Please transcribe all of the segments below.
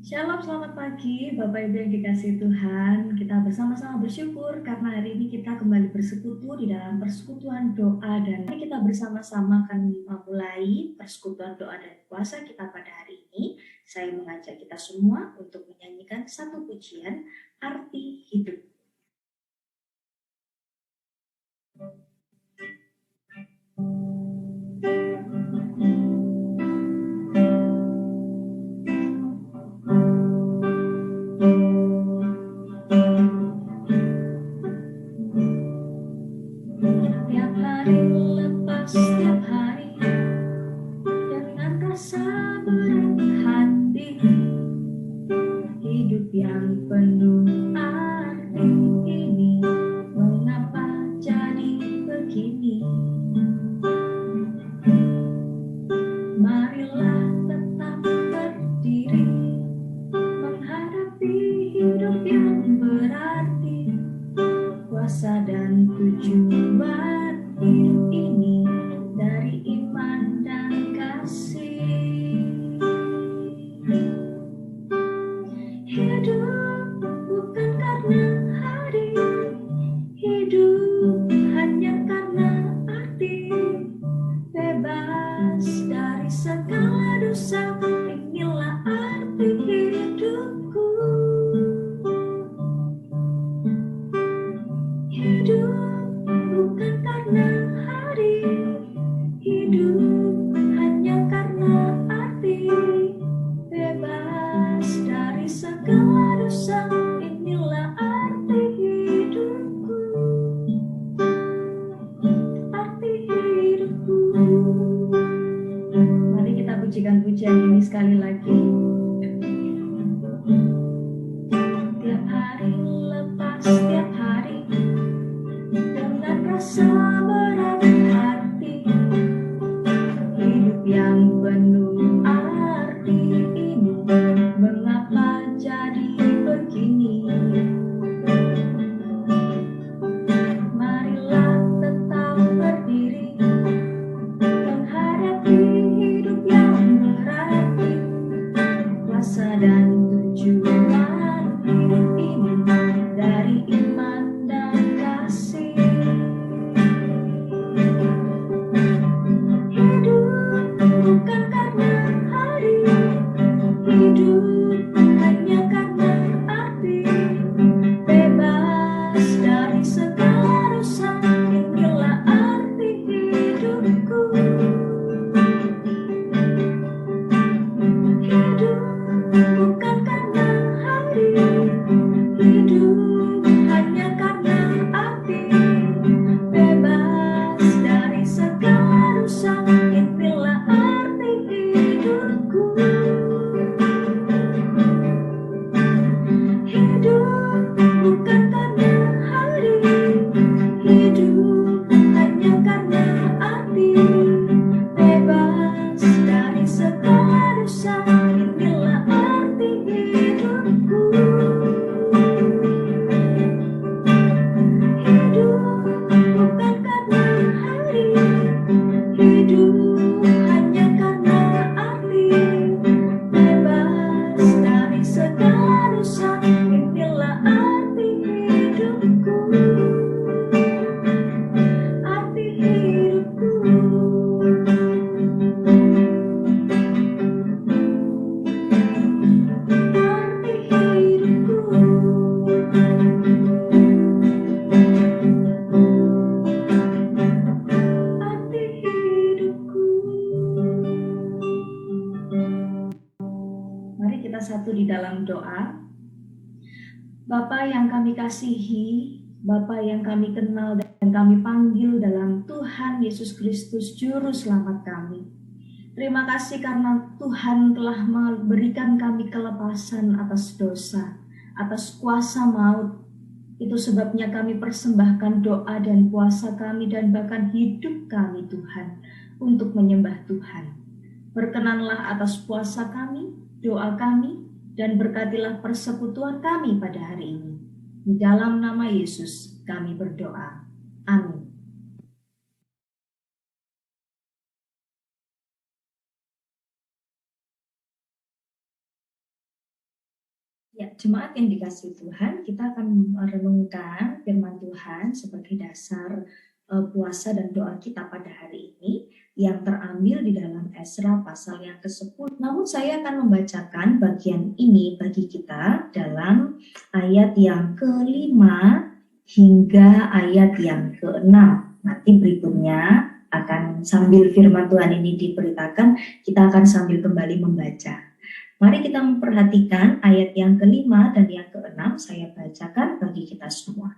Shalom, selamat pagi Bapak Ibu yang dikasihi Tuhan. Kita bersama-sama bersyukur karena hari ini kita kembali bersekutu di dalam persekutuan doa, dan mari kita bersama-sama akan memulai persekutuan doa dan puasa kita pada hari ini. Saya mengajak kita semua untuk menyanyikan satu pujian, Arti Hidup. Tiap hari lepas tiap hari dengan rasa berat hati, hidup yang penuh arti ini mengapa jadi begini. Marilah tetap berdiri menghadapi hidup yang berarti. Kuasa dan tujuan hidup ini dari iman dan kasih. Hidup bukan karena hari, hidup hanya karena arti. Bebas dari segala dosa, inilah arti hidupku. Hidup bukan karena hari, hidup hanya karena arti. Bebas dari segala dosa, inilah arti hidupku. Arti hidupku. Mari kita pujikan pujian ini sekali lagi. Tiap hari lepas tiap hari dengan rasa berat hati, hidup yang penuh arti ini mengapa jadi begini. Marilah tetap berdiri menghadapi hidup yang berarti. Kuasa dan tujuan hidup ini dari iman dan kasih. Hidup bukan karena hari, hidup hanya karena arti. Bebas dari segala dosa, inilah arti hidupku. Hidup bukan karena hari, hidup hanya karena arti. Bebas dari segala dosa, inilah arti hidupku. Hidup bukan karena hari, hidup hanya karena arti. Bebas dari segala dosa, inilah arti hidupku. Hidup bukan karena hari, hidup hanya karena arti. Bebas dari segala dosa, inilah arti hidupku. Arti hidupku. Arti hidupku. Arti hidupku. Mari kita satu di dalam doa. Bapa yang kami kasihi, Bapa yang kami kenal dan kami panggil dalam Tuhan Yesus Kristus Juru Selamat kami. Terima kasih karena Tuhan telah memberikan kami kelepasan atas dosa, atas kuasa maut. Itu sebabnya kami persembahkan doa dan puasa kami dan bahkan hidup kami Tuhan untuk menyembah Tuhan. Berkenanlah atas puasa kami, doa kami, dan berkatilah persekutuan kami pada hari ini. Di dalam nama Yesus kami berdoa. Amin. Ya, jemaat yang dikasihi Tuhan, kita akan merenungkan firman Tuhan sebagai dasar puasa dan doa kita pada hari ini yang terambil di dalam Esra pasal yang ke-10. Namun saya akan membacakan bagian ini bagi kita dalam ayat yang ke-5 hingga ayat yang ke-6. Nanti berikutnya akan sambil firman Tuhan ini diberitakan, kita akan sambil kembali membaca. Mari kita memperhatikan ayat yang ke-5 dan yang ke-6, saya bacakan bagi kita semua.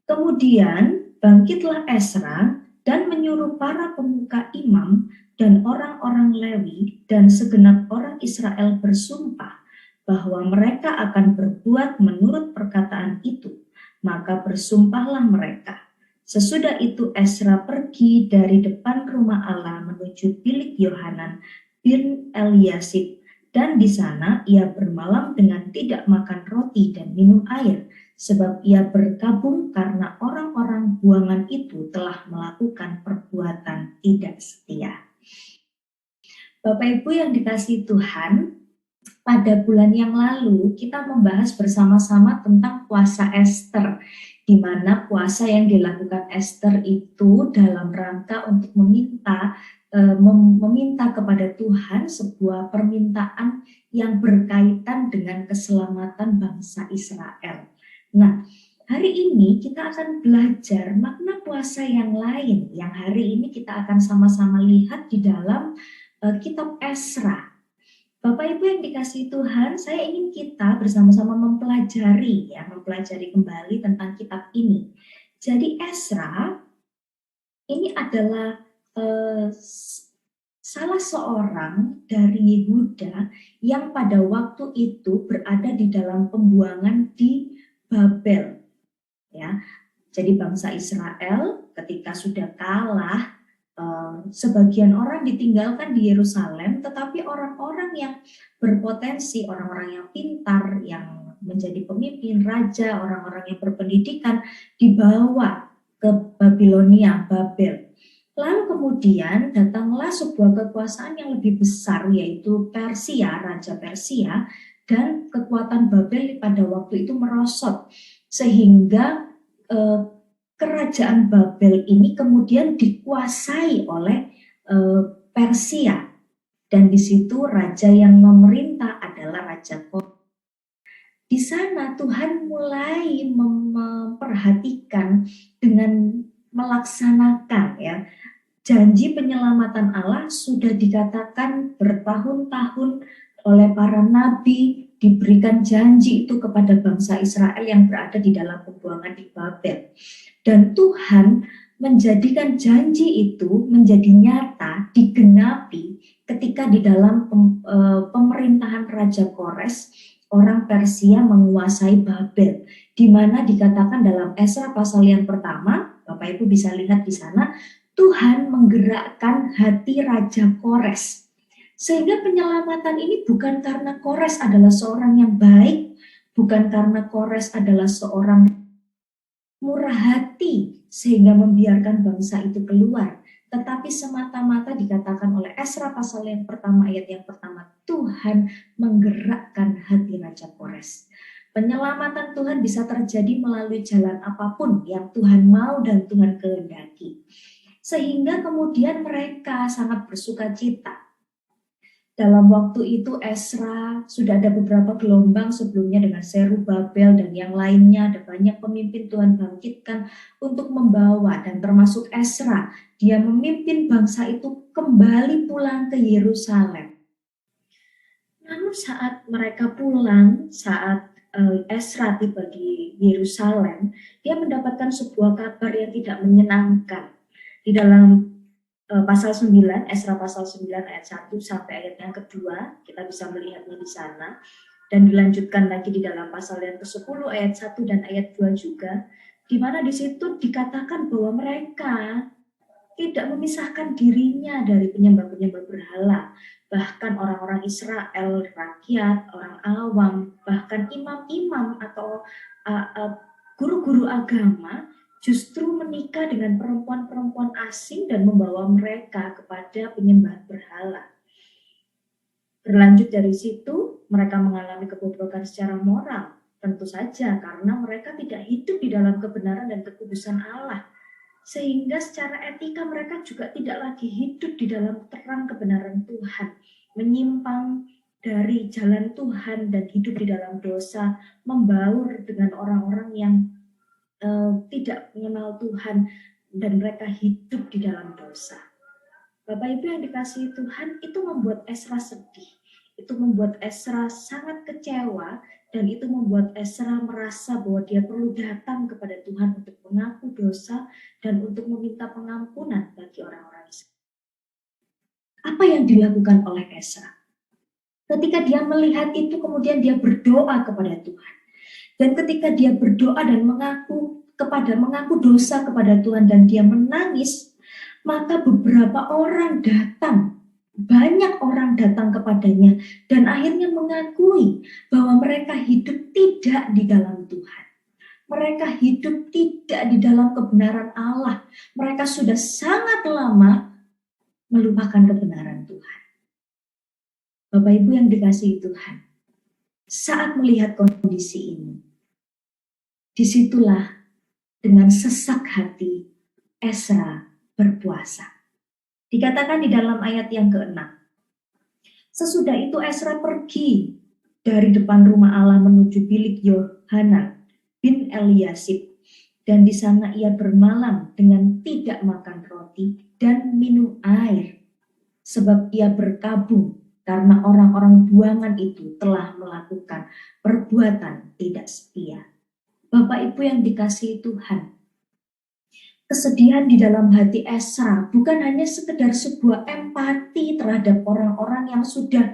Kemudian bangkitlah Esra dan menyuruh para pemuka imam dan orang-orang Lewi dan segenap orang Israel bersumpah bahwa mereka akan berbuat menurut perkataan itu. Maka bersumpahlah mereka. Sesudah itu Esra pergi dari depan rumah Allah menuju bilik Yohanan bin Eliasib, dan di sana ia bermalam dengan tidak makan roti dan minum air, sebab ia berkabung karena orang-orang buangan itu telah melakukan perbuatan tidak setia. Bapak Ibu yang dikasihi Tuhan, pada bulan yang lalu kita membahas bersama-sama tentang puasa Ester, di mana puasa yang dilakukan Ester itu dalam rangka untuk meminta kepada Tuhan sebuah permintaan yang berkaitan dengan keselamatan bangsa Israel. Nah, hari ini kita akan belajar makna puasa yang lain yang hari ini kita akan sama-sama lihat di dalam kitab Esra. Bapak Ibu yang dikasihi Tuhan, saya ingin kita bersama-sama mempelajari kembali tentang kitab ini. Jadi Esra ini adalah salah seorang dari Yehuda yang pada waktu itu berada di dalam pembuangan di Babel. Ya, jadi bangsa Israel ketika sudah kalah, sebagian orang ditinggalkan di Yerusalem, tetapi orang-orang yang berpotensi, orang-orang yang pintar, yang menjadi pemimpin, raja, orang-orang yang berpendidikan dibawa ke Babilonia, Babel. Lalu kemudian datanglah sebuah kekuasaan yang lebih besar, yaitu Persia, Raja Persia, dan kekuatan Babel pada waktu itu merosot, sehingga kerajaan Babel ini kemudian dikuasai oleh Persia, dan di situ raja yang memerintah adalah Raja Kores. Di sana Tuhan mulai memperhatikan dengan melaksanakan janji penyelamatan Allah sudah dikatakan bertahun-tahun oleh para nabi, diberikan janji itu kepada bangsa Israel yang berada di dalam pembuangan di Babel. Dan Tuhan menjadikan janji itu menjadi nyata, digenapi ketika di dalam pemerintahan Raja Kores, orang Persia menguasai Babel, di mana dikatakan dalam Esra pasal yang pertama, Bapak Ibu bisa lihat di sana, Tuhan menggerakkan hati Raja Kores. Sehingga penyelamatan ini bukan karena Kores adalah seorang yang baik, bukan karena Kores adalah seorang murah hati sehingga membiarkan bangsa itu keluar, tetapi semata-mata dikatakan oleh Esra pasal yang pertama ayat yang pertama, Tuhan menggerakkan hati Raja Kores. Penyelamatan Tuhan bisa terjadi melalui jalan apapun yang Tuhan mau dan Tuhan kehendaki. Sehingga kemudian mereka sangat bersuka cita. Dalam waktu itu Esra sudah ada beberapa gelombang sebelumnya dengan Zerubabel dan yang lainnya, ada banyak pemimpin Tuhan bangkitkan untuk membawa, dan termasuk Esra, dia memimpin bangsa itu kembali pulang ke Yerusalem. Namun saat mereka pulang, saat Esra tiba di Yerusalem, dia mendapatkan sebuah kabar yang tidak menyenangkan. Di dalam pasal 9, Esra pasal 9 ayat 1 sampai ayat yang kedua, kita bisa melihatnya di sana, dan dilanjutkan lagi di dalam pasal yang ke-10 ayat 1 dan ayat 2 juga, di mana di situ dikatakan bahwa mereka tidak memisahkan dirinya dari penyembah-penyembah berhala. Bahkan orang-orang Israel, rakyat, orang awam, bahkan imam-imam atau guru-guru agama justru menikah dengan perempuan-perempuan asing dan membawa mereka kepada penyembah berhala. Berlanjut dari situ, mereka mengalami kebobrokan secara moral. Tentu saja karena mereka tidak hidup di dalam kebenaran dan kekudusan Allah. Sehingga secara etika mereka juga tidak lagi hidup di dalam terang kebenaran Tuhan. Menyimpang dari jalan Tuhan dan hidup di dalam dosa, membaur dengan orang-orang yang tidak mengenal Tuhan dan mereka hidup di dalam dosa. Bapak Ibu yang dikasihi Tuhan, itu membuat Ezra sedih. Itu membuat Ezra sangat kecewa dan itu membuat Ezra merasa bahwa dia perlu datang kepada Tuhan untuk mengaku dosa dan untuk meminta pengampunan bagi orang-orang Israel. Apa yang dilakukan oleh Ezra? Ketika dia melihat itu, kemudian dia berdoa kepada Tuhan. Dan ketika dia berdoa dan mengaku dosa kepada Tuhan dan dia menangis, maka beberapa orang datang, banyak orang datang kepadanya dan akhirnya mengakui bahwa mereka hidup tidak di dalam Tuhan. Mereka hidup tidak di dalam kebenaran Allah. Mereka sudah sangat lama melupakan kebenaran Tuhan. Bapak Ibu yang dikasihi Tuhan, saat melihat kondisi ini, disitulah dengan sesak hati Ezra berpuasa. Dikatakan di dalam ayat yang ke-6. Sesudah itu Ezra pergi dari depan rumah Allah menuju bilik Yohanan bin Eliasib. Dan di sana ia bermalam dengan tidak makan roti dan minum air. Sebab ia berkabung karena orang-orang buangan itu telah melakukan perbuatan tidak setia. Bapak Ibu yang dikasihi Tuhan, kesedihan di dalam hati Ezra bukan hanya sekedar sebuah empati terhadap orang-orang yang sudah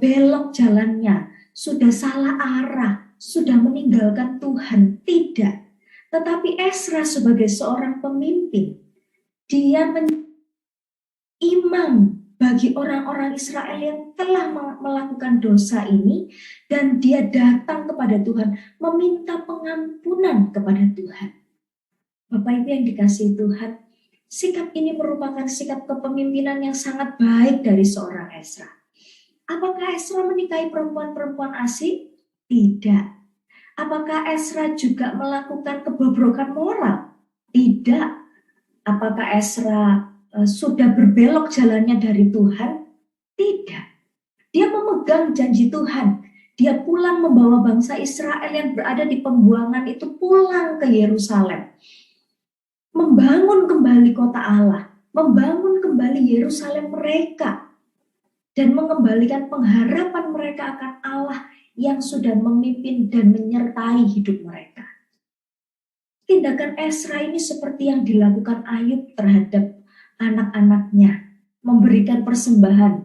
belok jalannya, sudah salah arah, sudah meninggalkan Tuhan. Tidak. Tetapi Ezra sebagai seorang pemimpin, dia imam bagi orang-orang Israel yang telah melakukan dosa ini, dan dia datang kepada Tuhan, meminta pengampunan kepada Tuhan. Bapak Ibu yang dikasihi Tuhan, sikap ini merupakan sikap kepemimpinan yang sangat baik dari seorang Ezra. Apakah Ezra menikahi perempuan-perempuan asing? Tidak. Apakah Ezra juga melakukan kebobrokan moral? Tidak. Apakah Ezra sudah berbelok jalannya dari Tuhan? Tidak. Dia memegang janji Tuhan. Dia pulang membawa bangsa Israel yang berada di pembuangan itu pulang ke Yerusalem. Membangun kembali kota Allah, membangun kembali Yerusalem mereka, dan mengembalikan pengharapan mereka akan Allah yang sudah memimpin dan menyertai hidup mereka. Tindakan Ezra ini seperti yang dilakukan Ayub terhadap anak-anaknya, memberikan persembahan,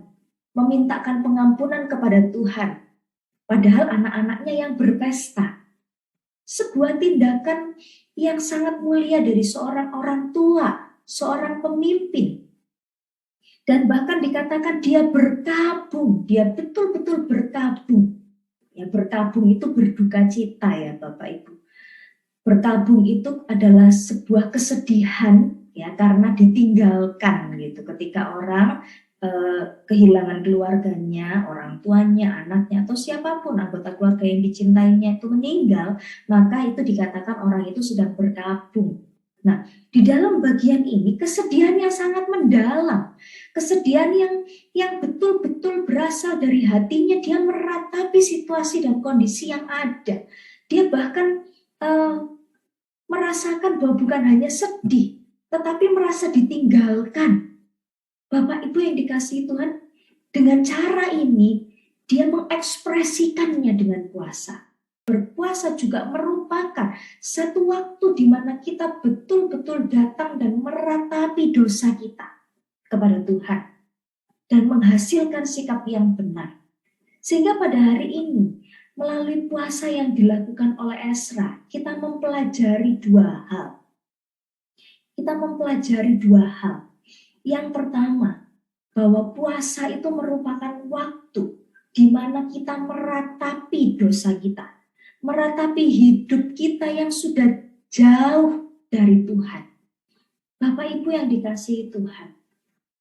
memintakan pengampunan kepada Tuhan, padahal anak-anaknya yang berpesta. Sebuah tindakan yang sangat mulia dari seorang orang tua, seorang pemimpin. Dan bahkan dikatakan dia berkabung, dia betul-betul berkabung. Ya, berkabung itu berduka cita ya Bapak Ibu. Berkabung itu adalah sebuah kesedihan ya karena ditinggalkan gitu. Ketika orang kehilangan keluarganya, orang tuanya, anaknya atau siapapun anggota keluarga yang dicintainya itu meninggal, maka itu dikatakan orang itu sedang berkabung. Nah, di dalam bagian ini kesedihan yang sangat mendalam, kesedihan yang betul-betul berasal dari hatinya, dia meratapi situasi dan kondisi yang ada. Dia bahkan merasakan bahwa bukan hanya sedih, tetapi merasa ditinggalkan. Bapak Ibu yang dikasihi Tuhan, dengan cara ini dia mengekspresikannya dengan puasa. Berpuasa juga merupakan satu waktu di mana kita betul-betul datang dan meratapi dosa kita kepada Tuhan dan menghasilkan sikap yang benar. Sehingga pada hari ini, melalui puasa yang dilakukan oleh Ezra, kita mempelajari dua hal. Yang pertama, bahwa puasa itu merupakan waktu di mana kita meratapi dosa kita, meratapi hidup kita yang sudah jauh dari Tuhan. Bapak Ibu yang dikasihi Tuhan,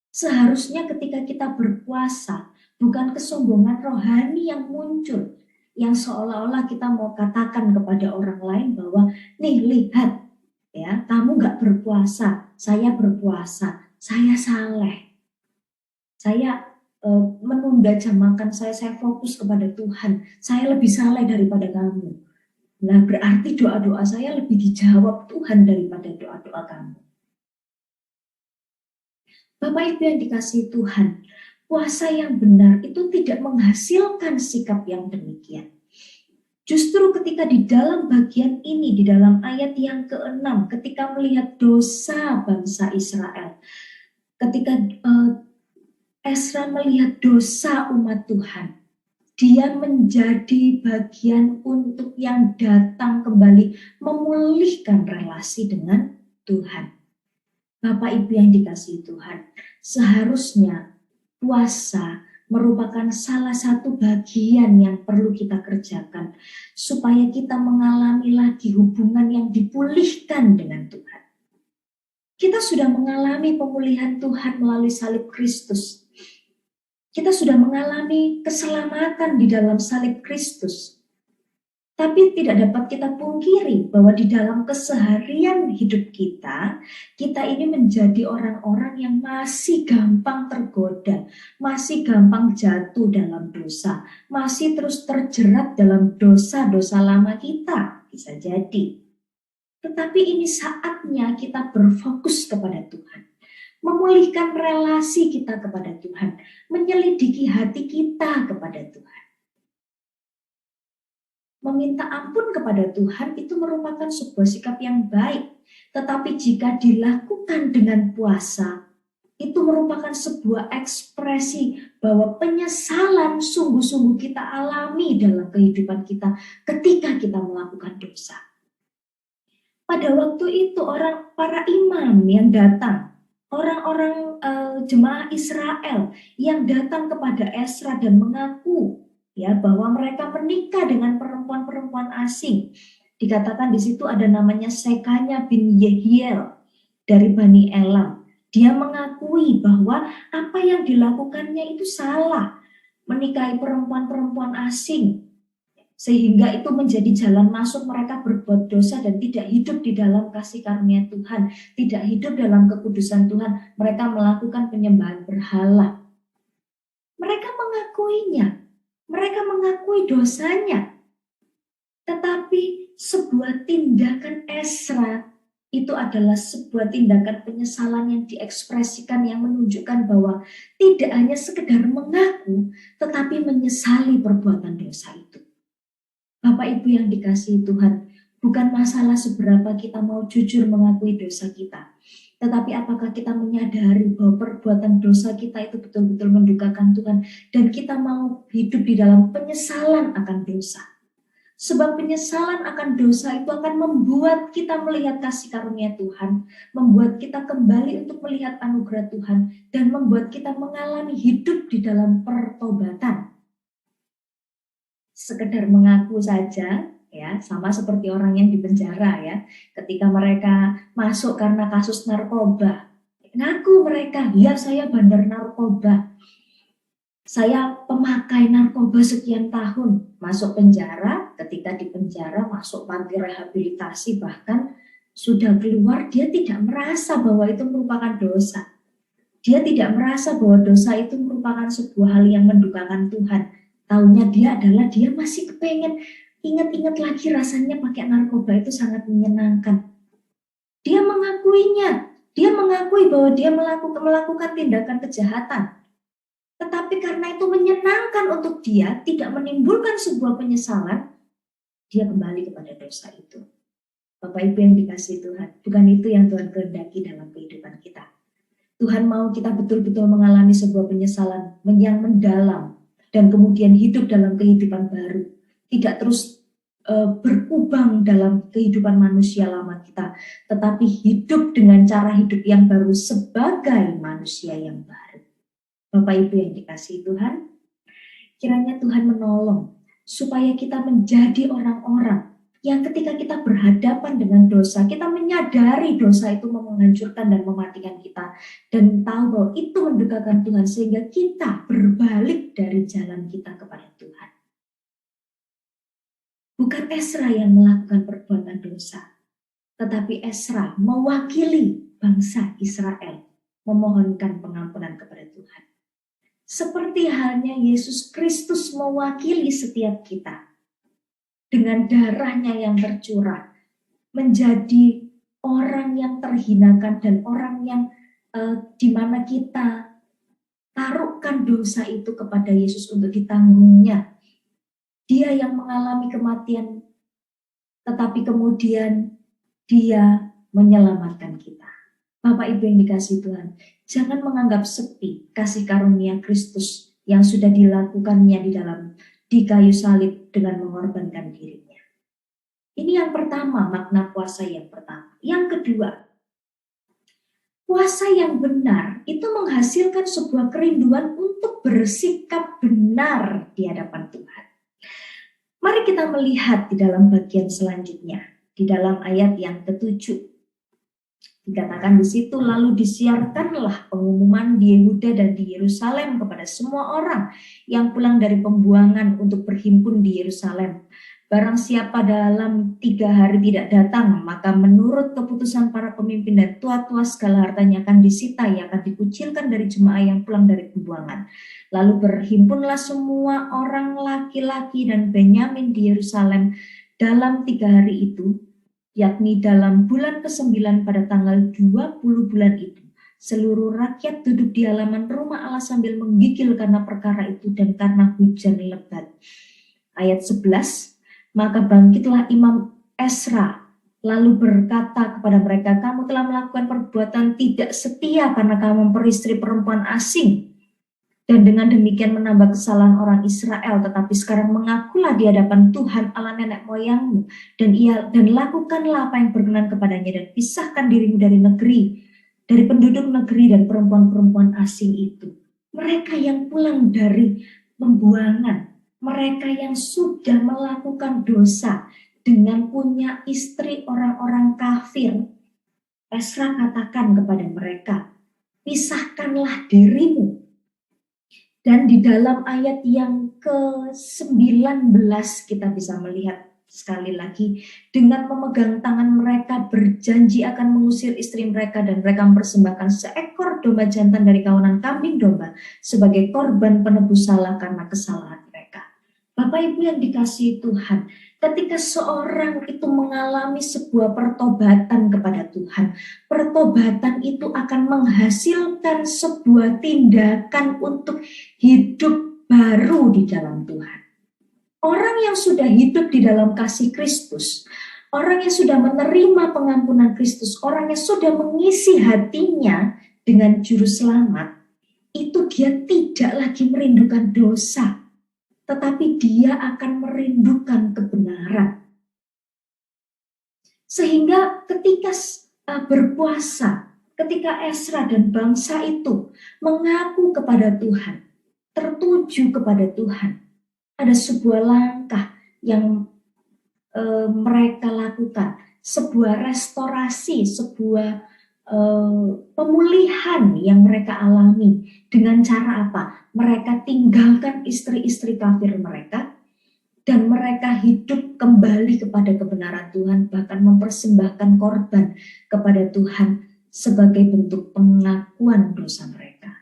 seharusnya ketika kita berpuasa, bukan kesombongan rohani yang muncul, yang seolah-olah kita mau katakan kepada orang lain bahwa, nih lihat, ya kamu gak berpuasa, saya berpuasa, saya saleh, saya menunda jam makan saya fokus kepada Tuhan, saya lebih saleh daripada kamu. Nah berarti doa-doa saya lebih dijawab Tuhan daripada doa-doa kamu. Bapak Ibu yang dikasihi Tuhan, puasa yang benar itu tidak menghasilkan sikap yang demikian. Justru ketika di dalam bagian ini, di dalam ayat yang ke-6, ketika melihat dosa bangsa Israel, ketika Ezra melihat dosa umat Tuhan, dia menjadi bagian untuk yang datang kembali memulihkan relasi dengan Tuhan. Bapak Ibu yang dikasihi Tuhan, seharusnya puasa merupakan salah satu bagian yang perlu kita kerjakan supaya kita mengalami lagi hubungan yang dipulihkan dengan Tuhan. Kita sudah mengalami pemulihan Tuhan melalui salib Kristus. Kita sudah mengalami keselamatan di dalam salib Kristus. Tapi tidak dapat kita pungkiri bahwa di dalam keseharian hidup kita ini menjadi orang-orang yang masih gampang tergoda, masih gampang jatuh dalam dosa, masih terus terjerat dalam dosa-dosa lama kita, bisa jadi. Tetapi ini saatnya kita berfokus kepada Tuhan, memulihkan relasi kita kepada Tuhan, menyelidiki hati kita kepada Tuhan. Meminta ampun kepada Tuhan itu merupakan sebuah sikap yang baik. Tetapi jika dilakukan dengan puasa, itu merupakan sebuah ekspresi bahwa penyesalan sungguh-sungguh kita alami dalam kehidupan kita ketika kita melakukan dosa. Pada waktu itu para imam yang datang, orang-orang jemaah Israel yang datang kepada Ezra dan mengaku ya bahwa mereka menikah dengan perempuan-perempuan asing. Dikatakan di situ ada namanya Sekanya bin Yehiel dari Bani Elam. Dia mengakui bahwa apa yang dilakukannya itu salah, menikahi perempuan-perempuan asing, sehingga itu menjadi jalan masuk mereka berbuat dosa dan tidak hidup di dalam kasih karunia Tuhan, tidak hidup dalam kekudusan Tuhan. Mereka melakukan penyembahan berhala. Mereka mengakuinya. Mereka mengakui dosanya. Tetapi sebuah tindakan Ezra itu adalah sebuah tindakan penyesalan yang diekspresikan, yang menunjukkan bahwa tidak hanya sekedar mengaku, tetapi menyesali perbuatan dosa itu. Bapak Ibu yang dikasihi Tuhan, bukan masalah seberapa kita mau jujur mengakui dosa kita, tetapi apakah kita menyadari bahwa perbuatan dosa kita itu betul-betul mendukakan Tuhan dan kita mau hidup di dalam penyesalan akan dosa. Sebab penyesalan akan dosa itu akan membuat kita melihat kasih karunia Tuhan, membuat kita kembali untuk melihat anugerah Tuhan, dan membuat kita mengalami hidup di dalam pertobatan. Sekedar mengaku saja, ya sama seperti orang yang di penjara ya, ketika mereka masuk karena kasus narkoba, ngaku mereka, ya saya bandar narkoba, saya pemakai narkoba sekian tahun, masuk penjara, ketika di penjara masuk panti rehabilitasi, bahkan sudah keluar dia tidak merasa bahwa itu merupakan dosa, dia tidak merasa bahwa dosa itu merupakan sebuah hal yang mendukakan Tuhan. Taunya dia masih kepengen ingat-ingat lagi rasanya pakai narkoba itu sangat menyenangkan. Dia mengakuinya, dia mengakui bahwa dia melakukan tindakan kejahatan. Tetapi karena itu menyenangkan untuk dia, tidak menimbulkan sebuah penyesalan, dia kembali kepada dosa itu. Bapak Ibu yang dikasihi Tuhan, bukan itu yang Tuhan kehendaki dalam kehidupan kita. Tuhan mau kita betul-betul mengalami sebuah penyesalan yang mendalam, dan kemudian hidup dalam kehidupan baru, tidak terus berkubang dalam kehidupan manusia lama kita, tetapi hidup dengan cara hidup yang baru sebagai manusia yang baru. Bapak Ibu yang dikasihi Tuhan, kiranya Tuhan menolong supaya kita menjadi orang-orang Yang ketika kita berhadapan dengan dosa, kita menyadari dosa itu menghancurkan dan mematikan kita. Dan tahu bahwa itu mendukakan Tuhan, sehingga kita berbalik dari jalan kita kepada Tuhan. Bukan Ezra yang melakukan perbuatan dosa, tetapi Ezra mewakili bangsa Israel memohonkan pengampunan kepada Tuhan. Seperti halnya Yesus Kristus mewakili setiap kita dengan darahnya yang tercurah, menjadi orang yang terhinakan dan orang yang di mana kita taruhkan dosa itu kepada Yesus untuk ditanggungnya. Dia yang mengalami kematian, tetapi kemudian dia menyelamatkan kita. Bapak Ibu yang dikasihi Tuhan, jangan menganggap sepi kasih karunia Kristus yang sudah dilakukannya di kayu salib dengan mengorbankan dirinya. Ini yang pertama, makna puasa yang pertama. Yang kedua, puasa yang benar itu menghasilkan sebuah kerinduan untuk bersikap benar di hadapan Tuhan. Mari kita melihat di dalam bagian selanjutnya, di dalam ayat yang ke-7. Dikatakan di situ, lalu disiarkanlah pengumuman di Yehuda dan di Yerusalem kepada semua orang yang pulang dari pembuangan untuk berhimpun di Yerusalem. Barang siapa dalam 3 hari tidak datang, maka menurut keputusan para pemimpin dan tua-tua segala hartanya akan disita, yang akan dikucilkan dari jemaah yang pulang dari pembuangan. Lalu berhimpunlah semua orang laki-laki dan Benyamin di Yerusalem dalam 3 hari itu, yakni dalam bulan ke-9 pada tanggal 20 bulan itu. Seluruh rakyat duduk di halaman rumah Allah sambil menggigil karena perkara itu dan karena hujan lebat. Ayat 11, maka bangkitlah Imam Ezra lalu berkata kepada mereka, kamu telah melakukan perbuatan tidak setia karena kamu memperistri perempuan asing. Dan dengan demikian menambah kesalahan orang Israel, tetapi sekarang mengakulah di hadapan Tuhan Allah nenek moyangmu, dan lakukanlah apa yang berkenan kepadanya, dan pisahkan dirimu dari penduduk negeri dan perempuan-perempuan asing itu. Mereka yang pulang dari pembuangan, mereka yang sudah melakukan dosa dengan punya istri orang-orang kafir, Ezra katakan kepada mereka, pisahkanlah dirimu. Dan di dalam ayat yang ke-19 kita bisa melihat sekali lagi, dengan memegang tangan mereka berjanji akan mengusir istri mereka, dan mereka mempersembahkan seekor domba jantan dari kawanan kambing domba sebagai korban penebus salah karena kesalahan mereka. Bapak Ibu yang dikasihi Tuhan, ketika seorang itu mengalami sebuah pertobatan kepada Tuhan, pertobatan itu akan menghasilkan sebuah tindakan untuk hidup baru di dalam Tuhan. Orang yang sudah hidup di dalam kasih Kristus, orang yang sudah menerima pengampunan Kristus, orang yang sudah mengisi hatinya dengan juru selamat, itu dia tidak lagi merindukan dosa, tetapi dia akan merindukan kebenaran. Sehingga ketika berpuasa, ketika Ezra dan bangsa itu mengaku kepada Tuhan, tertuju kepada Tuhan, ada sebuah langkah yang mereka lakukan, sebuah restorasi, sebuah pemulihan yang mereka alami. Dengan cara apa? Mereka tinggalkan istri-istri kafir mereka, dan mereka hidup kembali kepada kebenaran Tuhan, bahkan mempersembahkan korban kepada Tuhan sebagai bentuk pengakuan dosa mereka.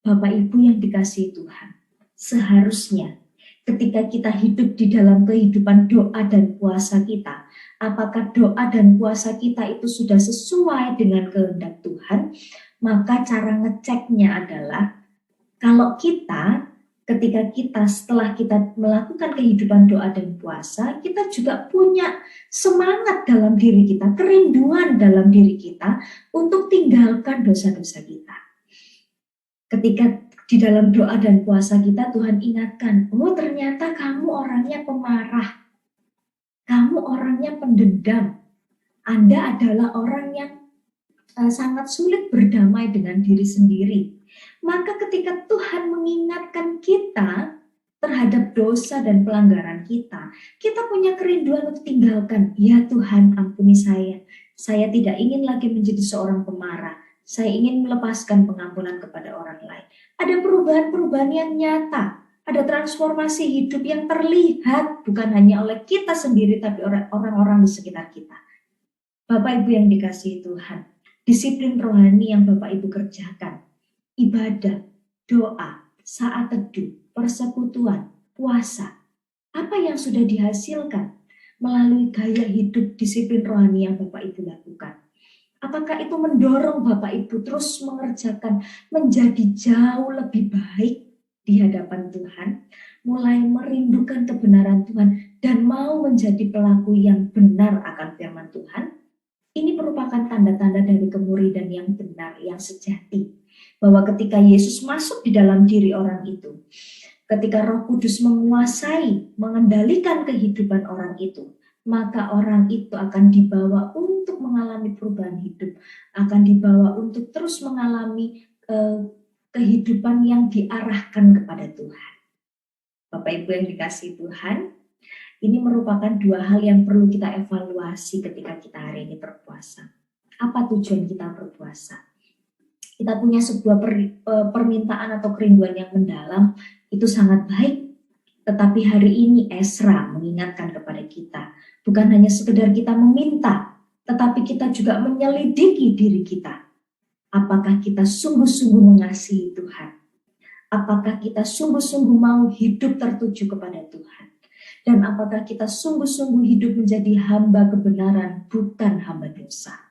Bapak Ibu yang dikasihi Tuhan, seharusnya ketika kita hidup di dalam kehidupan doa dan puasa kita, apakah doa dan puasa kita itu sudah sesuai dengan kehendak Tuhan? Maka cara ngeceknya adalah, kalau setelah kita melakukan kehidupan doa dan puasa, kita juga punya semangat dalam diri kita, kerinduan dalam diri kita untuk tinggalkan dosa-dosa kita. Ketika di dalam doa dan puasa kita, Tuhan ingatkan, oh ternyata kamu orangnya pemarah, kamu orangnya pendendam, Anda adalah orang yang sangat sulit berdamai dengan diri sendiri. Maka ketika Tuhan mengingatkan kita, terhadap dosa dan pelanggaran kita, kita punya kerinduan untuk tinggalkan. Ya Tuhan, ampuni saya. Saya tidak ingin lagi menjadi seorang pemarah. Saya ingin melepaskan pengampunan kepada orang lain. Ada perubahan-perubahan yang nyata. Ada transformasi hidup yang terlihat bukan hanya oleh kita sendiri, tapi orang-orang di sekitar kita. Bapak Ibu yang dikasihi Tuhan, disiplin rohani yang Bapak Ibu kerjakan, ibadah, doa, saat teduh, persekutuan, puasa, apa yang sudah dihasilkan melalui gaya hidup disiplin rohani yang Bapak Ibu lakukan? Apakah itu mendorong Bapak Ibu terus mengerjakan menjadi jauh lebih baik di hadapan Tuhan, mulai merindukan kebenaran Tuhan dan mau menjadi pelaku yang benar akan firman Tuhan? Ini merupakan tanda-tanda dari kemuridan yang benar, yang sejati. Bahwa ketika Yesus masuk di dalam diri orang itu, ketika Roh Kudus menguasai, mengendalikan kehidupan orang itu, maka orang itu akan dibawa untuk mengalami perubahan hidup, akan dibawa untuk terus mengalami kehidupan yang diarahkan kepada Tuhan. Bapak Ibu yang dikasihi Tuhan, ini merupakan dua hal yang perlu kita evaluasi ketika kita hari ini berpuasa. Apa tujuan kita berpuasa? Kita punya sebuah permintaan atau kerinduan yang mendalam, itu sangat baik. Tetapi hari ini Esra mengingatkan kepada kita, bukan hanya sekedar kita meminta, tetapi kita juga menyelidiki diri kita. Apakah kita sungguh-sungguh mengasihi Tuhan? Apakah kita sungguh-sungguh mau hidup tertuju kepada Tuhan? Dan apakah kita sungguh-sungguh hidup menjadi hamba kebenaran, bukan hamba dosa?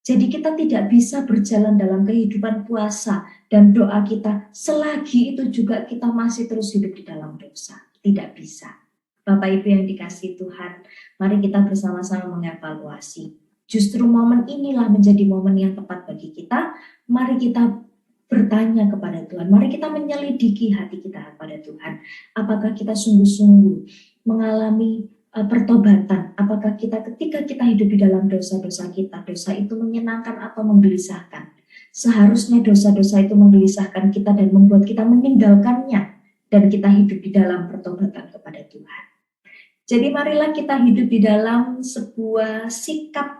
Jadi kita tidak bisa berjalan dalam kehidupan puasa dan doa kita selagi itu juga kita masih terus hidup di dalam dosa. Tidak bisa. Bapak Ibu yang dikasihi Tuhan, mari kita bersama-sama mengevaluasi. Justru momen inilah menjadi momen yang tepat bagi kita. Mari kita bertanya kepada Tuhan. Mari kita menyelidiki hati kita kepada Tuhan. Apakah kita sungguh-sungguh mengalami pertobatan? Apakah kita ketika kita hidup di dalam dosa-dosa kita, dosa itu menyenangkan atau menggelisahkan? Seharusnya dosa-dosa itu menggelisahkan kita dan membuat kita meninggalkannya, dan kita hidup di dalam pertobatan kepada Tuhan. Jadi marilah kita hidup di dalam sebuah sikap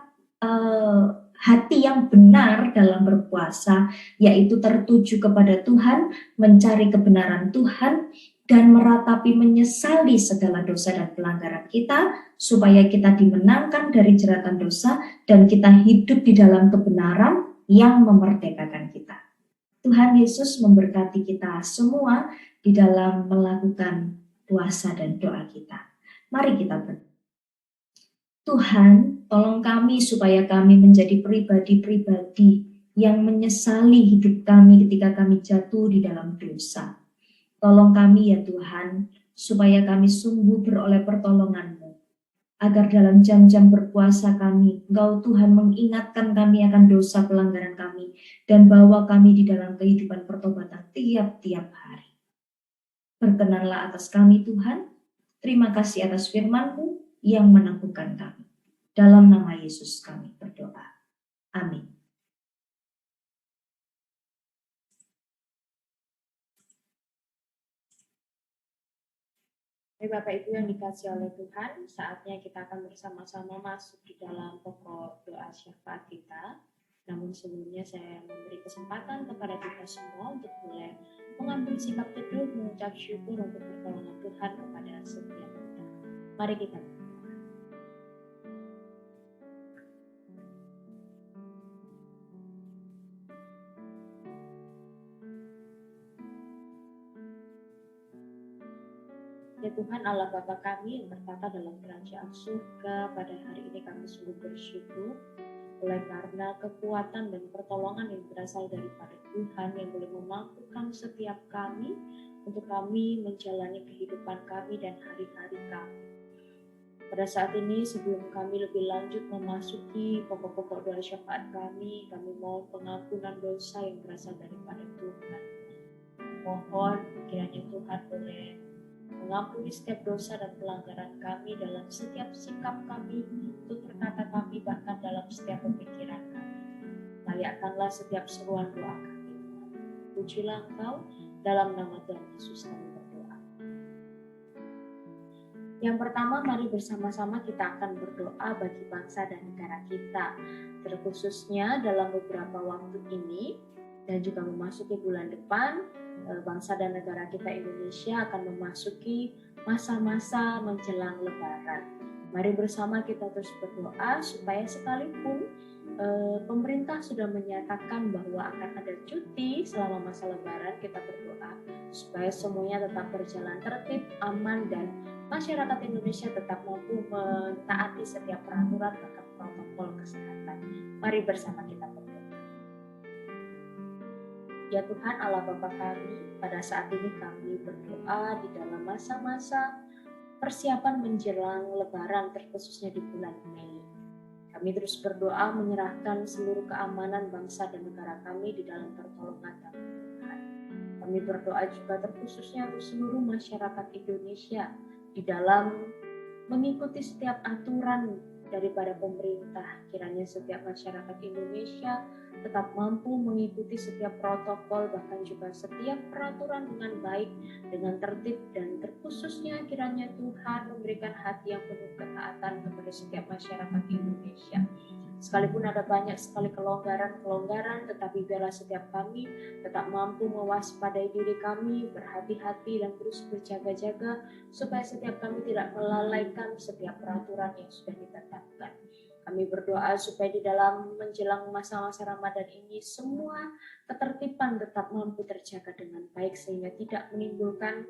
hati yang benar dalam berpuasa, yaitu tertuju kepada Tuhan, mencari kebenaran Tuhan, dan meratapi menyesali segala dosa dan pelanggaran kita, supaya kita dimenangkan dari jeratan dosa, dan kita hidup di dalam kebenaran yang memerdekakan kita. Tuhan Yesus memberkati kita semua di dalam melakukan puasa dan doa kita. Mari kita berdoa. Tuhan, tolong kami supaya kami menjadi pribadi-pribadi yang menyesali hidup kami ketika kami jatuh di dalam dosa. Tolong kami ya Tuhan, supaya kami sungguh beroleh pertolongan-Mu, agar dalam jam-jam berpuasa kami, Engkau Tuhan mengingatkan kami akan dosa pelanggaran kami, dan bawa kami di dalam kehidupan pertobatan tiap-tiap hari. Berkenanlah atas kami Tuhan, terima kasih atas firman-Mu yang meneguhkan kami. Dalam nama Yesus kami berdoa. Amin. Bapak Ibu yang dikasihi oleh Tuhan, saatnya kita akan bersama-sama masuk di dalam pokok doa syafaat kita. Namun sebelumnya saya memberi kesempatan kepada kita semua untuk boleh mengambil sikap teduh, mengucap syukur untuk pertolongan Tuhan kepada setiap kita. Mari kita berdoa. Ya Tuhan Allah Bapa kami yang bertata dalam kerajaan surga, pada hari ini kami sungguh bersyukur oleh karena kekuatan dan pertolongan yang berasal daripada Tuhan yang boleh memampukan setiap kami untuk kami menjalani kehidupan kami dan hari-hari kami. Pada saat ini sebelum kami lebih lanjut memasuki pokok-pokok doa syafaat kami mohon pengampunan dosa yang berasal daripada Tuhan. Mohon kiranya Tuhan boleh mengampuni setiap dosa dan pelanggaran kami dalam setiap sikap kami, tutur kata kami, bahkan dalam setiap pemikiran kami. Layakkanlah setiap seruan doa kami. Pujilah Engkau, dalam nama Tuhan Yesus kami berdoa. Yang pertama, mari bersama-sama kita akan berdoa bagi bangsa dan negara kita, terkhususnya dalam beberapa waktu ini dan juga memasuki bulan depan, bangsa dan negara kita Indonesia akan memasuki masa-masa menjelang Lebaran. Mari bersama kita terus berdoa supaya sekalipun pemerintah sudah menyatakan bahwa akan ada cuti selama masa Lebaran, kita berdoa supaya semuanya tetap berjalan tertib, aman, dan masyarakat Indonesia tetap mampu mentaati setiap peraturan bahkan protokol kesehatan. Mari bersama kita berdoa. Ya Tuhan Allah Bapa kami, pada saat ini kami berdoa di dalam masa-masa persiapan menjelang Lebaran, terkhususnya di bulan Mei. Kami terus berdoa menyerahkan seluruh keamanan bangsa dan negara kami di dalam pertolongan Tuhan. Kami berdoa juga terkhususnya untuk seluruh masyarakat Indonesia di dalam mengikuti setiap aturan daripada pemerintah. Kiranya setiap masyarakat Indonesia tetap mampu mengikuti setiap protokol, bahkan juga setiap peraturan dengan baik, dengan tertib, dan terkhususnya kiranya Tuhan memberikan hati yang penuh ketaatan kepada setiap masyarakat Indonesia. Sekalipun ada banyak sekali kelonggaran, tetapi biarlah setiap kami tetap mampu mewaspadai diri kami, berhati-hati dan terus berjaga-jaga, supaya setiap kami tidak melalaikan setiap peraturan yang sudah ditetapkan. Kami berdoa supaya di dalam menjelang masa-masa Ramadan ini semua ketertiban tetap mampu terjaga dengan baik sehingga tidak menimbulkan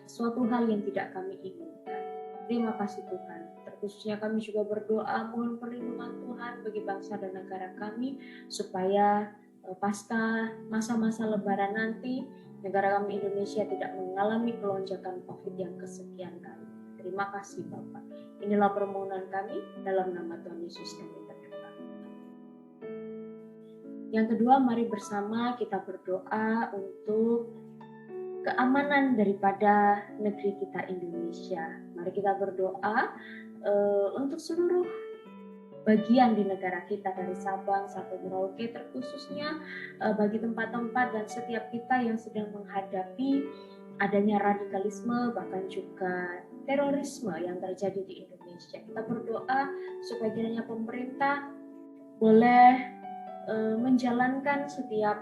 suatu hal yang tidak kami inginkan. Terima kasih Tuhan. Terkhususnya kami juga berdoa mohon perlindungan Tuhan bagi bangsa dan negara kami supaya pasca masa-masa Lebaran nanti negara kami Indonesia tidak mengalami kelonjakan COVID yang kesekian kali. Terima kasih Bapak. Inilah permohonan kami dalam nama Tuhan Yesus kami berdoa. Yang kedua, mari bersama kita berdoa untuk keamanan daripada negeri kita Indonesia. Mari kita berdoa untuk seluruh bagian di negara kita dari Sabang sampai Merauke, terkhususnya bagi tempat-tempat dan setiap kita yang sedang menghadapi adanya radikalisme bahkan juga terorisme yang terjadi di Indonesia. Kita berdoa supaya kiranya pemerintah boleh menjalankan setiap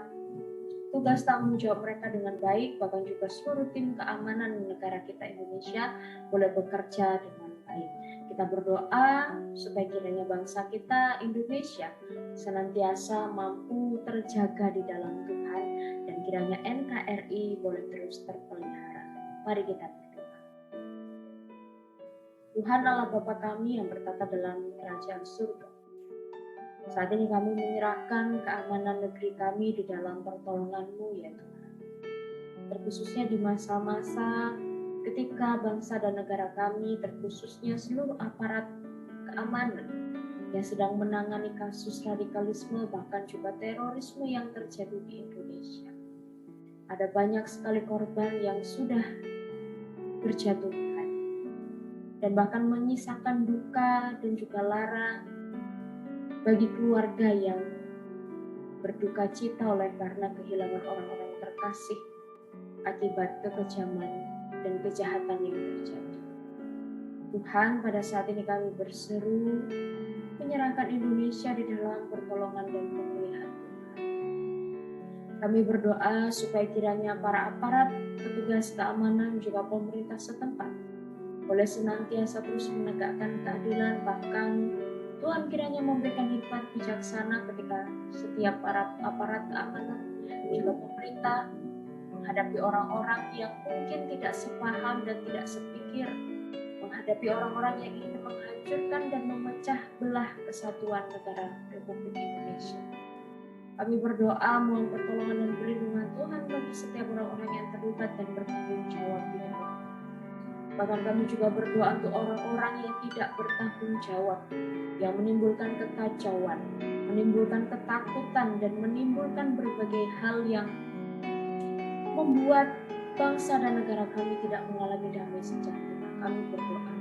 tugas tanggung jawab mereka dengan baik, bahkan juga seluruh tim keamanan negara kita Indonesia boleh bekerja dengan baik. Kita berdoa supaya kiranya bangsa kita Indonesia senantiasa mampu terjaga di dalam Tuhan dan kiranya NKRI boleh terus terpelihara. Mari kita berdoa. Tuhan Allah Bapa kami yang bertata dalam kerajaan surga, saat ini kami menyerahkan keamanan negeri kami di dalam pertolongan-Mu ya Tuhan. Terkhususnya di masa-masa ketika bangsa dan negara kami, terkhususnya seluruh aparat keamanan yang sedang menangani kasus radikalisme bahkan juga terorisme yang terjadi di Indonesia. Ada banyak sekali korban yang sudah berjatuhan dan bahkan menyisakan duka dan juga lara bagi keluarga yang berduka cita oleh karena kehilangan orang-orang terkasih akibat kekejaman dan kejahatan yang terjadi. Tuhan, pada saat ini kami berseru menyerahkan Indonesia di dalam pertolongan dan pemulihan Tuhan. Kami berdoa supaya kiranya para aparat, petugas keamanan juga pemerintah setempat boleh senantiasa terus menegakkan keadilan, bahkan Tuhan kiranya memberikan hikmat bijaksana ketika setiap para aparat keamanan juga pemerintah menghadapi orang-orang yang mungkin tidak sepaham dan tidak sepikir, menghadapi orang-orang yang ingin menghancurkan dan memecah belah kesatuan negara Republik Indonesia. Kami berdoa mohon pertolongan dan perlindungan Tuhan bagi setiap orang-orang yang terlibat dan bertanggung jawab di dalam. Bahkan kami juga berdoa untuk orang-orang yang tidak bertanggung jawab, yang menimbulkan kekacauan, menimbulkan ketakutan, dan menimbulkan berbagai hal yang membuat bangsa dan negara kami tidak mengalami damai sejahtera. Kami berdoa,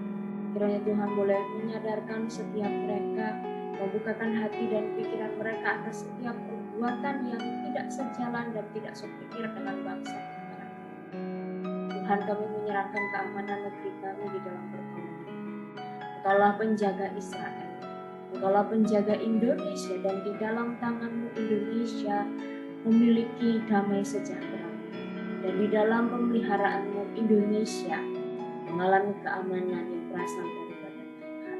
kiranya Tuhan boleh menyadarkan setiap mereka, membukakan hati dan pikiran mereka atas setiap perbuatan yang tidak sejalan dan tidak sepikir dengan bangsa dan negara. Tuhan, kami menyerahkan keamanan negeri kami di dalam pertolongan. Engkaulah penjaga Israel, Engkaulah penjaga Indonesia, dan di dalam tangan-Mu Indonesia memiliki damai sejahtera. Dan di dalam pemeliharaan-Mu Indonesia mengalami keamanan yang berasal daripada Tuhan.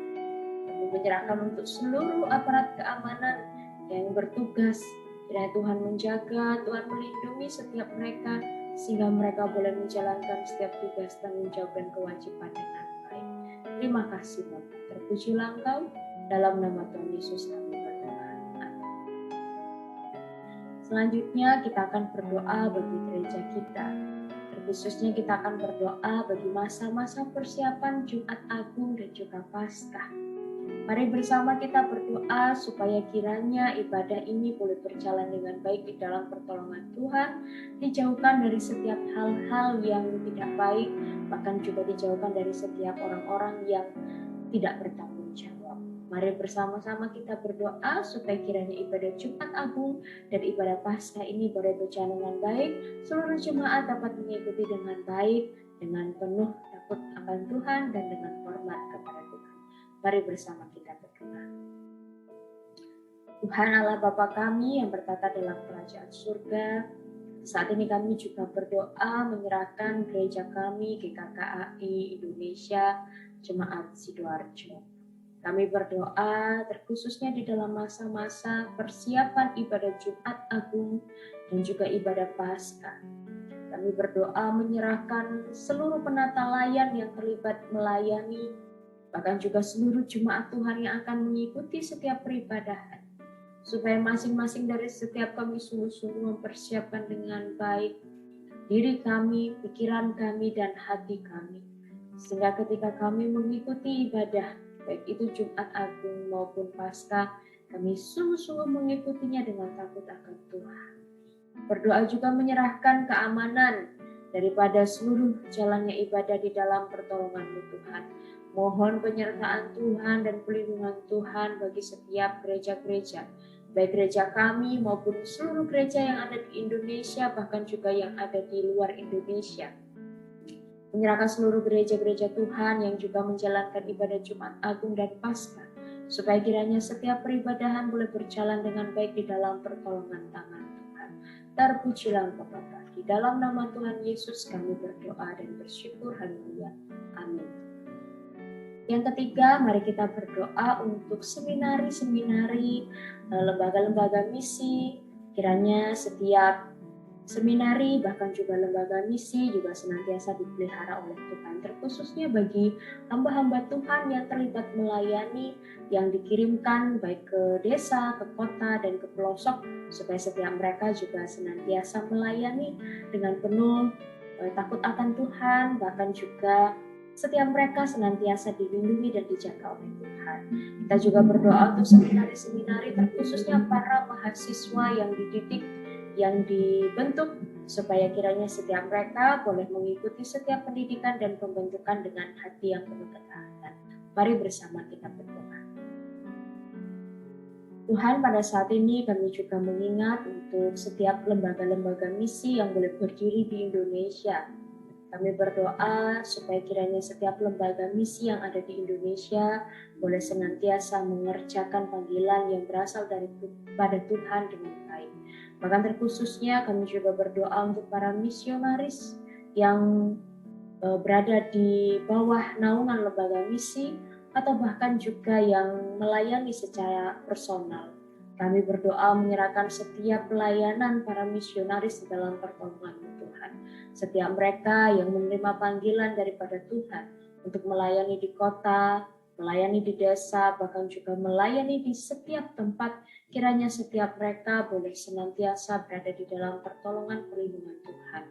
Kami menyerahkan untuk seluruh aparat keamanan yang bertugas, kiranya Tuhan menjaga, Tuhan melindungi setiap mereka, sehingga mereka boleh menjalankan setiap tugas, tanggung jawab, dan kewajiban dengan baik. Terima kasih Bapak, terpujilah Engkau, dalam nama Tuhan Yesus kami berdoa. Amin. Selanjutnya kita akan berdoa bagi gereja kita. Khususnya kita akan berdoa bagi masa-masa persiapan Jumat Agung dan juga Paskah. Mari bersama kita berdoa supaya kiranya ibadah ini boleh berjalan dengan baik di dalam pertolongan Tuhan, dijauhkan dari setiap hal-hal yang tidak baik, bahkan juga dijauhkan dari setiap orang-orang yang tidak bertanggung jawab. Mari bersama-sama kita berdoa supaya kiranya ibadah Jumat Agung dan ibadah Paskah ini boleh berjalan dengan baik, seluruh jemaat dapat mengikuti dengan baik, dengan penuh takut akan Tuhan dan dengan hormat kepada Tuhan. Mari bersama kita berdoa. Tuhan Allah Bapa kami yang bertata dalam kerajaan surga, saat ini kami juga berdoa menyerahkan gereja kami GKKAI Indonesia Jemaat Sidoarjo. Kami berdoa terkhususnya di dalam masa-masa persiapan ibadah Jumat Agung dan juga ibadah Paskah. Kami berdoa menyerahkan seluruh penata layan yang terlibat melayani, bahkan juga seluruh jemaat Tuhan yang akan mengikuti setiap peribadahan, supaya masing-masing dari setiap kami sungguh-sungguh mempersiapkan dengan baik diri kami, pikiran kami, dan hati kami, sehingga ketika kami mengikuti ibadah baik itu Jumat Agung maupun Paskah, kami sungguh-sungguh mengikutinya dengan takut akan Tuhan. Berdoa juga menyerahkan keamanan daripada seluruh jalannya ibadah di dalam pertolongan-Mu Tuhan. Mohon penyertaan Tuhan dan pelindungan Tuhan bagi setiap gereja-gereja, baik gereja kami maupun seluruh gereja yang ada di Indonesia, bahkan juga yang ada di luar Indonesia. Menyerahkan seluruh gereja-gereja Tuhan yang juga menjalankan ibadah Jumat Agung dan Paskah, supaya kiranya setiap peribadahan boleh berjalan dengan baik di dalam pertolongan tangan Tuhan. Terpujilah Engkau Bapa. Di dalam nama Tuhan Yesus kami berdoa dan bersyukur. Haleluya. Amin. Yang ketiga, mari kita berdoa untuk seminari-seminari, lembaga-lembaga misi. Kiranya setiap seminari, bahkan juga lembaga misi juga senantiasa dipelihara oleh Tuhan, terkhususnya bagi hamba-hamba Tuhan yang terlibat melayani, yang dikirimkan baik ke desa, ke kota, dan ke pelosok, supaya setiap mereka juga senantiasa melayani dengan penuh takut akan Tuhan, bahkan juga setiap mereka senantiasa dilindungi dan dijaga oleh Tuhan. Kita juga berdoa untuk seminari-seminari, terkhususnya para mahasiswa yang dididik, yang dibentuk, supaya kiranya setiap mereka boleh mengikuti setiap pendidikan dan pembentukan dengan hati yang penuh ketaatan. Mari bersama kita berdoa. Tuhan, pada saat ini kami juga mengingat untuk setiap lembaga-lembaga misi yang boleh berdiri di Indonesia. Kami berdoa supaya kiranya setiap lembaga misi yang ada di Indonesia boleh senantiasa mengerjakan panggilan yang berasal daripada Tuhan dengan baik. Bahkan terkhususnya kami juga berdoa untuk para misionaris yang berada di bawah naungan lembaga misi atau bahkan juga yang melayani secara personal. Kami berdoa menyerahkan setiap pelayanan para misionaris di dalam pertolongan Tuhan. Setiap mereka yang menerima panggilan daripada Tuhan untuk melayani di kota, melayani di desa, bahkan juga melayani di setiap tempat, kiranya setiap mereka boleh senantiasa berada di dalam pertolongan perlindungan Tuhan.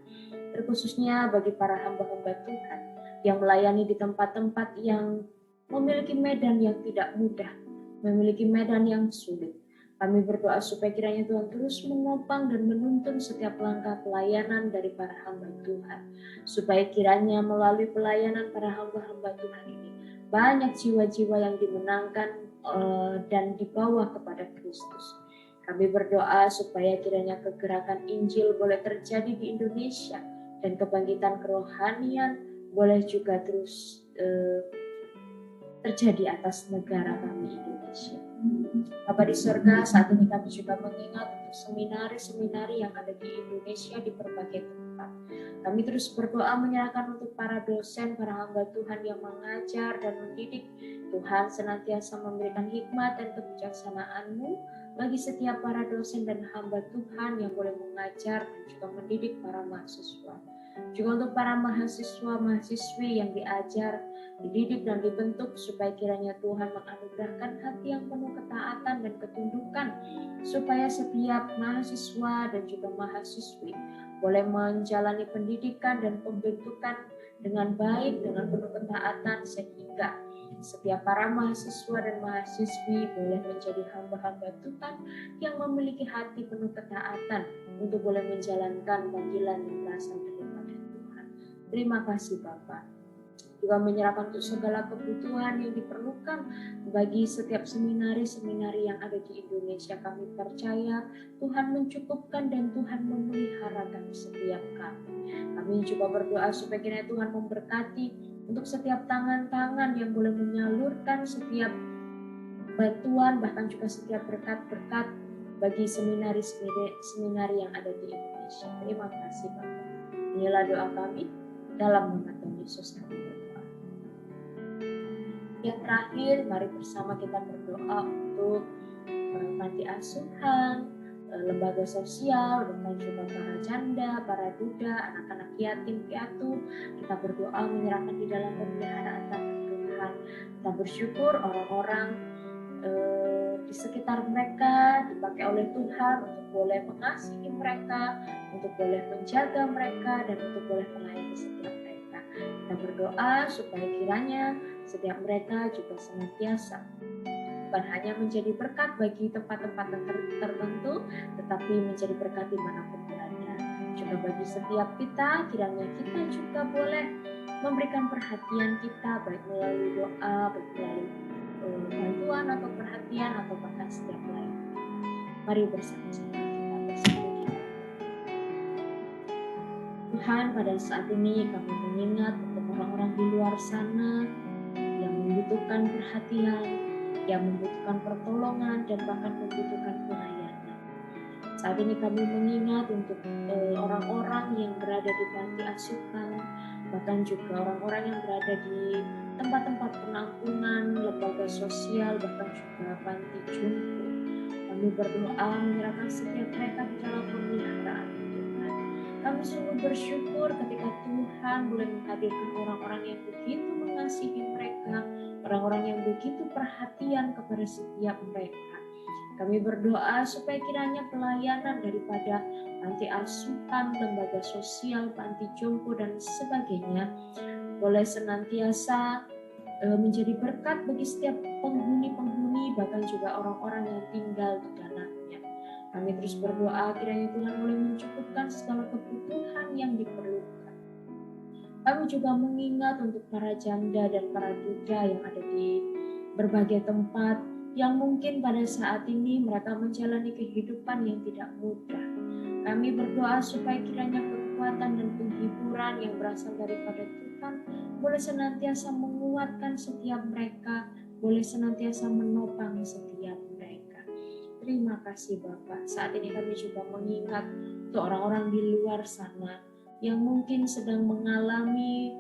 Terkhususnya bagi para hamba-hamba Tuhan yang melayani di tempat-tempat yang memiliki medan yang tidak mudah, memiliki medan yang sulit. Kami berdoa supaya kiranya Tuhan terus menopang dan menuntun setiap langkah pelayanan dari para hamba Tuhan. Supaya kiranya melalui pelayanan para hamba-hamba Tuhan ini, banyak jiwa-jiwa yang dimenangkan dan dibawa kepada Kristus. Kami berdoa supaya kiranya kegerakan Injil boleh terjadi di Indonesia dan kebangkitan kerohanian boleh juga terus terjadi atas negara kami Indonesia. Bapa di surga, saat ini kami juga mengingat untuk seminari-seminari yang ada di Indonesia di berbagai tempat. Kami terus berdoa menyerahkan untuk para dosen, para hamba Tuhan yang mengajar dan mendidik. Tuhan senantiasa memberikan hikmat dan kebijaksanaan-Mu bagi setiap para dosen dan hamba Tuhan yang boleh mengajar dan juga mendidik para mahasiswa. Juga untuk para mahasiswa-mahasiswi yang diajar, dididik dan dibentuk supaya kiranya Tuhan menganugerahkan hati yang penuh ketaatan dan ketundukan supaya setiap mahasiswa dan juga mahasiswi boleh menjalani pendidikan dan pembentukan dengan baik, dengan penuh ketaatan sehingga setiap para mahasiswa dan mahasiswi boleh menjadi hamba-hamba Tuhan yang memiliki hati penuh ketaatan untuk boleh menjalankan panggilan yang berasal daripada Tuhan. Terima kasih Bapak. Juga menyerahkan untuk segala kebutuhan yang diperlukan bagi setiap seminari-seminari yang ada di Indonesia. Kami percaya Tuhan mencukupkan dan Tuhan memeliharakan setiap kami. Kami juga berdoa supaya kiranya Tuhan memberkati untuk setiap tangan-tangan yang boleh menyalurkan setiap bantuan, bahkan juga setiap berkat-berkat bagi seminari-seminari yang ada di Indonesia. Terima kasih Bapak. Inilah doa kami dalam nama Tuhan Yesus kami berdoa. Yang terakhir, mari bersama kita berdoa untuk panti asuhan, lembaga sosial, dan juga para janda, para duda, anak-anak yatim piatu. Kita berdoa menyerahkan di dalam pemeliharaan tangan Tuhan. Kita bersyukur orang-orang di sekitar mereka dipakai oleh Tuhan untuk boleh mengasihi mereka, untuk boleh menjaga mereka, dan untuk boleh melayani setiap mereka. Kita berdoa supaya kiranya setiap mereka juga senantiasa bukan hanya menjadi berkat bagi tempat-tempat tertentu, tetapi menjadi berkat dimanapun berada. Juga bagi setiap kita, kiranya kita juga boleh memberikan perhatian kita, baik melalui doa, baik melalui bantuan atau perhatian, atau bahkan setiap lain. Mari bersama-sama kita bersatu. Tuhan, pada saat ini kami mengingat untuk orang-orang di luar sana yang membutuhkan perhatian, yang membutuhkan pertolongan, dan bahkan membutuhkan pelayanan. Saat ini kami mengingat untuk orang-orang yang berada di panti asuhan, bahkan juga orang-orang yang berada di tempat-tempat penampungan, lembaga sosial, bahkan juga panti jompo. Kami berdoa menyerahkan setiap mereka di dalam pemeliharaan Tuhan. Kami sungguh bersyukur ketika Tuhan boleh menghadirkan orang-orang yang begitu mengasihi mereka, orang-orang yang begitu perhatian kepada setiap mereka. Kami berdoa supaya kiranya pelayanan daripada panti asuhan, lembaga sosial, panti jompo, dan sebagainya boleh senantiasa menjadi berkat bagi setiap penghuni-penghuni, bahkan juga orang-orang yang tinggal di dalamnya. Kami terus berdoa kiranya Tuhan boleh mencukupkan segala kebutuhan yang diperlukan. Kami juga mengingat untuk para janda dan para duda yang ada di berbagai tempat, yang mungkin pada saat ini mereka menjalani kehidupan yang tidak mudah. Kami berdoa supaya kiranya kekuatan dan penghiburan yang berasal daripada Tuhan boleh senantiasa menguatkan setiap mereka, boleh senantiasa menopang setiap mereka. Terima kasih Bapak. Saat ini kami juga mengingat untuk orang-orang di luar sana yang mungkin sedang mengalami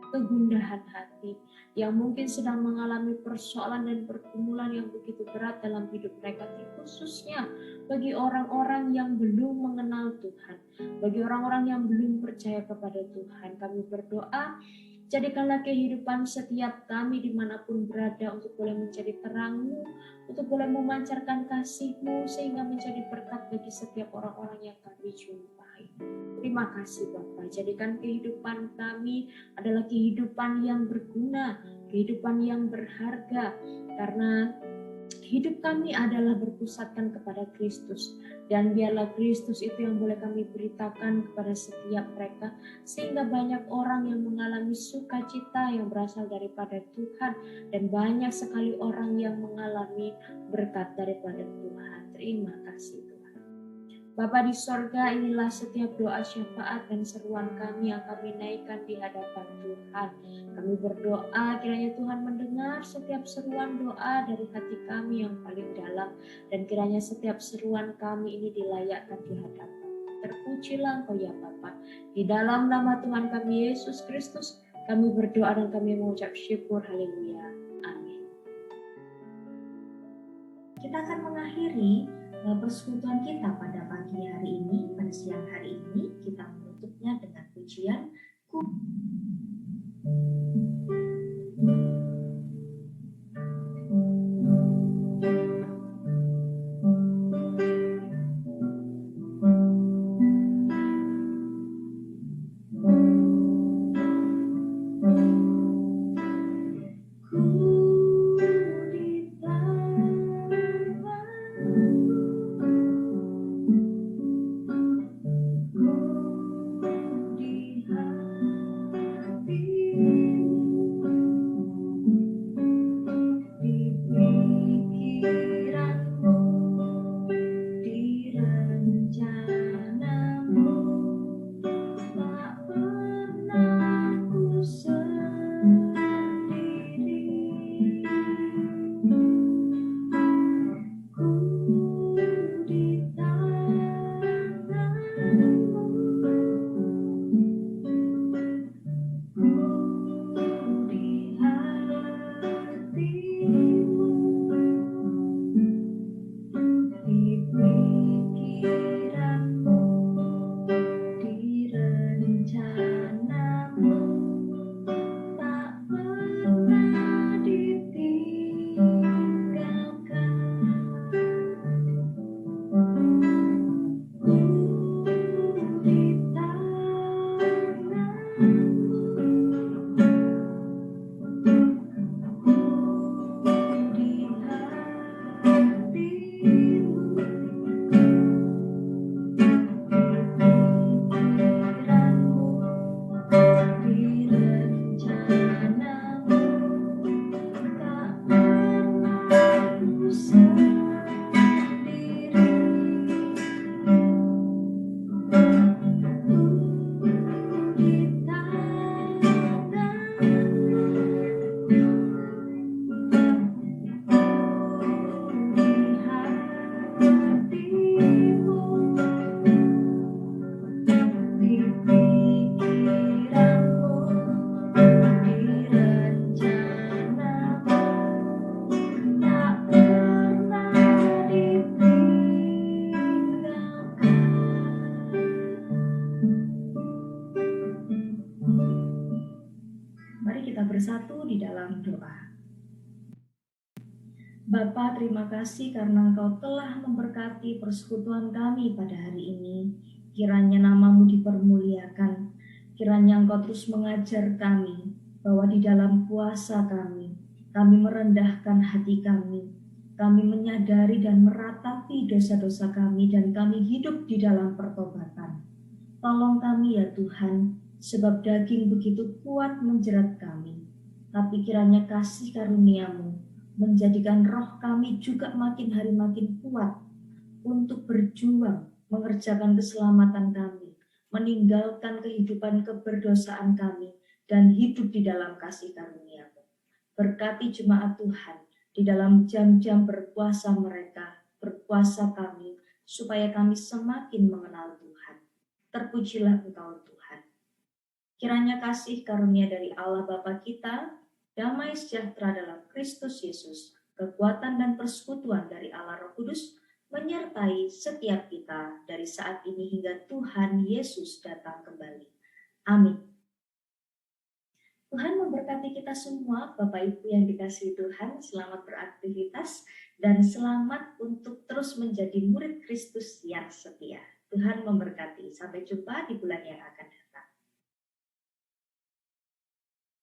kegundahan hati, yang mungkin sedang mengalami persoalan dan pergumulan yang begitu berat dalam hidup mereka, khususnya bagi orang-orang yang belum mengenal Tuhan, bagi orang-orang yang belum percaya kepada Tuhan. Kami berdoa, jadikanlah kehidupan setiap kami dimanapun berada untuk boleh menjadi terang-Mu, untuk boleh memancarkan kasih-Mu, sehingga menjadi berkat bagi setiap orang-orang yang kami jumpai. Terima kasih Bapak, jadikan kehidupan kami adalah kehidupan yang berguna, kehidupan yang berharga, karena hidup kami adalah berpusatkan kepada Kristus, dan biarlah Kristus itu yang boleh kami beritakan kepada setiap mereka, sehingga banyak orang yang mengalami sukacita yang berasal daripada Tuhan, dan banyak sekali orang yang mengalami berkat daripada Tuhan. Terima kasih Tuhan. Bapa di sorga, inilah setiap doa syafaat dan seruan kami yang kami naikkan di hadapan Tuhan. Kami berdoa kiranya Tuhan mendengar setiap seruan doa dari hati kami yang paling dalam, dan kiranya setiap seruan kami ini dilayakkan di hadapan. Terpujilah Engkau ya Bapa. Di dalam nama Tuhan kami Yesus Kristus, kami berdoa dan kami mengucap syukur. Haleluya. Amin. Kita akan mengakhiri persekutuan kita pada pagi hari ini, pada siang hari ini. Kita menutupnya dengan pujian bersatu di dalam doa. Bapa, terima kasih karena Engkau telah memberkati persekutuan kami pada hari ini. Kiranya nama-Mu dipermuliakan. Kiranya Engkau terus mengajar kami bahwa di dalam puasa kami merendahkan hati kami. Kami menyadari dan meratapi dosa-dosa kami dan kami hidup di dalam pertobatan. Tolong kami ya Tuhan, sebab daging begitu kuat menjerat kami. Tapi kiranya kasih karunia-Mu menjadikan roh kami juga makin hari makin kuat untuk berjuang mengerjakan keselamatan kami, meninggalkan kehidupan keberdosaan kami, dan hidup di dalam kasih karunia-Mu. Berkati jemaat Tuhan di dalam jam-jam berpuasa mereka, berpuasa kami, supaya kami semakin mengenal Tuhan. Terpujilah Engkau Tuhan. Kiranya kasih karunia dari Allah Bapa kita, damai sejahtera dalam Kristus Yesus, kekuatan dan persekutuan dari Allah Roh Kudus, menyertai setiap kita dari saat ini hingga Tuhan Yesus datang kembali. Amin. Tuhan memberkati kita semua, Bapak Ibu yang dikasihi Tuhan, selamat beraktivitas dan selamat untuk terus menjadi murid Kristus yang setia. Tuhan memberkati. Sampai jumpa di bulan yang akan datang.